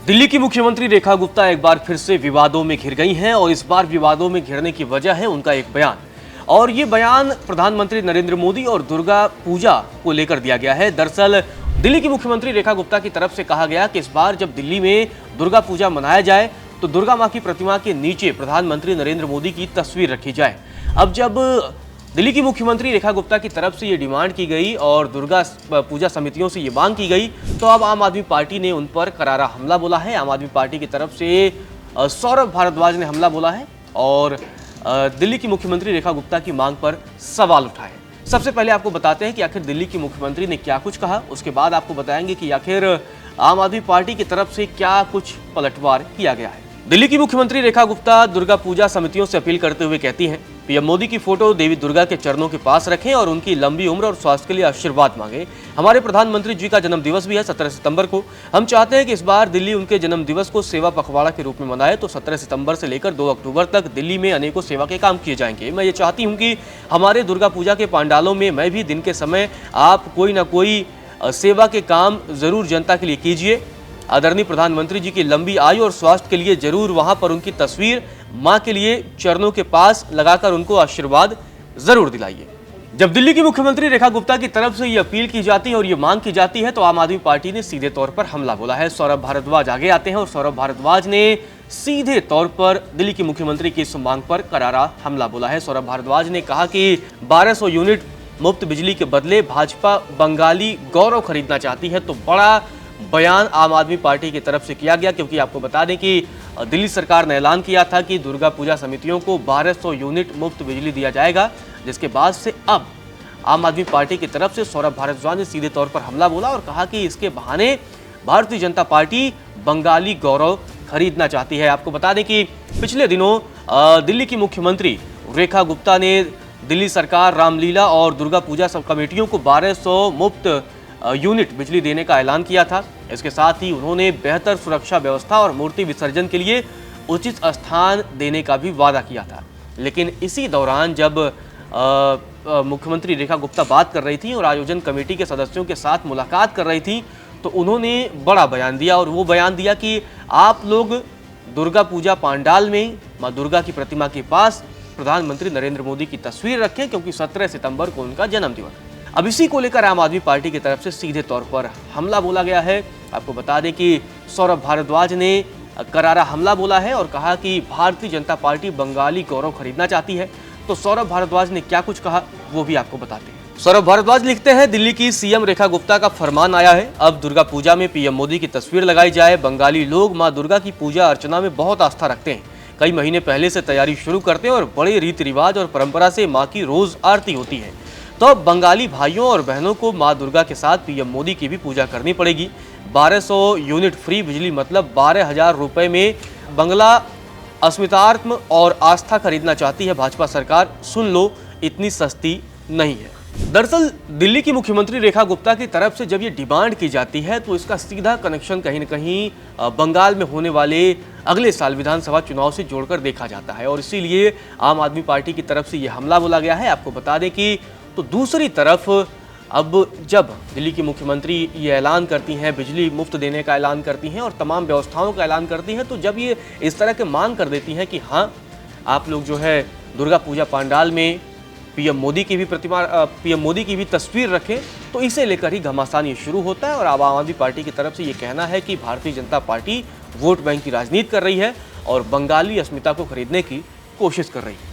दिल्ली की मुख्यमंत्री रेखा गुप्ता एक बार फिर से विवादों में घिर गई हैं और इस बार विवादों में घिरने की वजह है उनका एक बयान। और ये बयान प्रधानमंत्री नरेंद्र मोदी और दुर्गा पूजा को लेकर दिया गया है। दरअसल दिल्ली की मुख्यमंत्री रेखा गुप्ता की तरफ से कहा गया कि इस बार जब दिल्ली में दुर्गा पूजा मनाया जाए तो दुर्गा मां की प्रतिमा के नीचे प्रधानमंत्री नरेंद्र मोदी की तस्वीर रखी जाए। अब जब दिल्ली की मुख्यमंत्री रेखा गुप्ता की तरफ से ये डिमांड की गई और दुर्गा पूजा समितियों से ये मांग की गई तो अब आम आदमी पार्टी ने उन पर करारा हमला बोला है। आम आदमी पार्टी की तरफ से सौरभ भारद्वाज ने हमला बोला है और दिल्ली की मुख्यमंत्री रेखा गुप्ता की मांग पर सवाल उठाए। सबसे पहले आपको बताते हैं कि आखिर दिल्ली की मुख्यमंत्री ने क्या कुछ कहा, उसके बाद आपको बताएंगे कि आखिर आम आदमी पार्टी की तरफ से क्या कुछ पलटवार किया गया है। दिल्ली की मुख्यमंत्री रेखा गुप्ता दुर्गा पूजा समितियों से अपील करते हुए कहती हैं, पीएम मोदी की फोटो देवी दुर्गा के चरणों के पास रखें और उनकी लंबी उम्र और स्वास्थ्य के लिए आशीर्वाद मांगे। हमारे प्रधानमंत्री जी का जन्म दिवस भी है 17 सितंबर को। हम चाहते हैं कि इस बार दिल्ली उनके जन्म दिवस को सेवा पखवाड़ा के रूप में मनाए। तो 17 सितंबर से लेकर 2 अक्टूबर तक दिल्ली में अनेकों सेवा के काम किए जाएंगे। मैं ये चाहती हूँ कि हमारे दुर्गा पूजा के पंडालों में मैं भी दिन के समय आप कोई ना कोई सेवा के काम जरूर जनता के लिए कीजिए। आदरणीय प्रधानमंत्री जी की लंबी आयु और स्वास्थ्य के लिए जरूर वहां पर उनकी तस्वीर मां के लिए चरणों के पास लगाकर उनको आशीर्वाद जरूर दिलाइए। जब दिल्ली की मुख्यमंत्री रेखा गुप्ता की तरफ से ये अपील की जाती है और ये मांग की जाती है तो आम आदमी पार्टी ने सीधे तौर पर हमला बोला है। सौरभ भारद्वाज आगे आते हैं और सौरभ भारद्वाज ने सीधे तौर पर दिल्ली की मुख्यमंत्री की इस मांग पर करारा हमला बोला है। सौरभ भारद्वाज ने कहा कि 1200 यूनिट मुफ्त बिजली के बदले भाजपा बंगाली गौरव खरीदना चाहती है। तो बड़ा बयान आम आदमी पार्टी की तरफ से किया गया, क्योंकि आपको बता दें कि दिल्ली सरकार ने ऐलान किया था कि दुर्गा पूजा समितियों को 1200 यूनिट मुफ्त बिजली दिया जाएगा, जिसके बाद से अब आम आदमी पार्टी की तरफ से सौरभ भारद्वाज ने सीधे तौर पर हमला बोला और कहा कि इसके बहाने भारतीय जनता पार्टी बंगाली गौरव खरीदना चाहती है। आपको बता दें कि पिछले दिनों दिल्ली की मुख्यमंत्री रेखा गुप्ता ने दिल्ली सरकार रामलीला और दुर्गा पूजा सब कमेटियों को 1200 मुफ्त यूनिट बिजली देने का ऐलान किया था। इसके साथ ही उन्होंने बेहतर सुरक्षा व्यवस्था और मूर्ति विसर्जन के लिए उचित स्थान देने का भी वादा किया था। लेकिन इसी दौरान जब मुख्यमंत्री रेखा गुप्ता बात कर रही थी और आयोजन कमेटी के सदस्यों के साथ मुलाकात कर रही थी तो उन्होंने बड़ा बयान दिया और वो बयान दिया कि आप लोग दुर्गा पूजा पंडाल में माँ दुर्गा की प्रतिमा के पास प्रधानमंत्री नरेंद्र मोदी की तस्वीर रखें, क्योंकि 17 सितंबर को उनका जन्मदिवस है। अब इसी को लेकर आम आदमी पार्टी की तरफ से सीधे तौर पर हमला बोला गया है। आपको बता दें कि सौरभ भारद्वाज ने करारा हमला बोला है और कहा कि भारतीय जनता पार्टी बंगाली गौरव खरीदना चाहती है। तो सौरभ भारद्वाज ने क्या कुछ कहा वो भी आपको बताते हैं। सौरभ भारद्वाज लिखते हैं, दिल्ली की सीएम रेखा गुप्ता का फरमान आया है, अब दुर्गा पूजा में पीएम मोदी की तस्वीर लगाई जाए। बंगाली लोग माँ दुर्गा की पूजा अर्चना में बहुत आस्था रखते हैं। कई महीने पहले से तैयारी शुरू करते हैं और बड़े रीति रिवाज और परंपरा से माँ की रोज आरती होती है। तो अब बंगाली भाइयों और बहनों को मां दुर्गा के साथ पीएम मोदी की भी पूजा करनी पड़ेगी। 1200 यूनिट फ्री बिजली मतलब 12,000 रुपए में बंगला अस्मितात्म और आस्था खरीदना चाहती है भाजपा सरकार। सुन लो, इतनी सस्ती नहीं है। दरअसल दिल्ली की मुख्यमंत्री रेखा गुप्ता की तरफ से जब ये डिमांड की जाती है तो इसका सीधा कनेक्शन कहीं न कहीं बंगाल में होने वाले अगले साल विधानसभा चुनाव से जोड़कर देखा जाता है और इसीलिए आम आदमी पार्टी की तरफ से ये हमला बोला गया है। आपको बता दें कि तो दूसरी तरफ अब जब दिल्ली की मुख्यमंत्री ये ऐलान करती हैं, बिजली मुफ्त देने का ऐलान करती हैं और तमाम व्यवस्थाओं का ऐलान करती हैं, तो जब ये इस तरह के मांग कर देती हैं कि हाँ आप लोग जो है दुर्गा पूजा पंडाल में पीएम मोदी की भी तस्वीर रखें, तो इसे लेकर ही घमासान ये शुरू होता है। और अब आम आदमी पार्टी की तरफ से ये कहना है कि Bharatiya Janata party vote bank की राजनीति कर रही है और बंगाली अस्मिता को खरीदने की कोशिश कर रही है।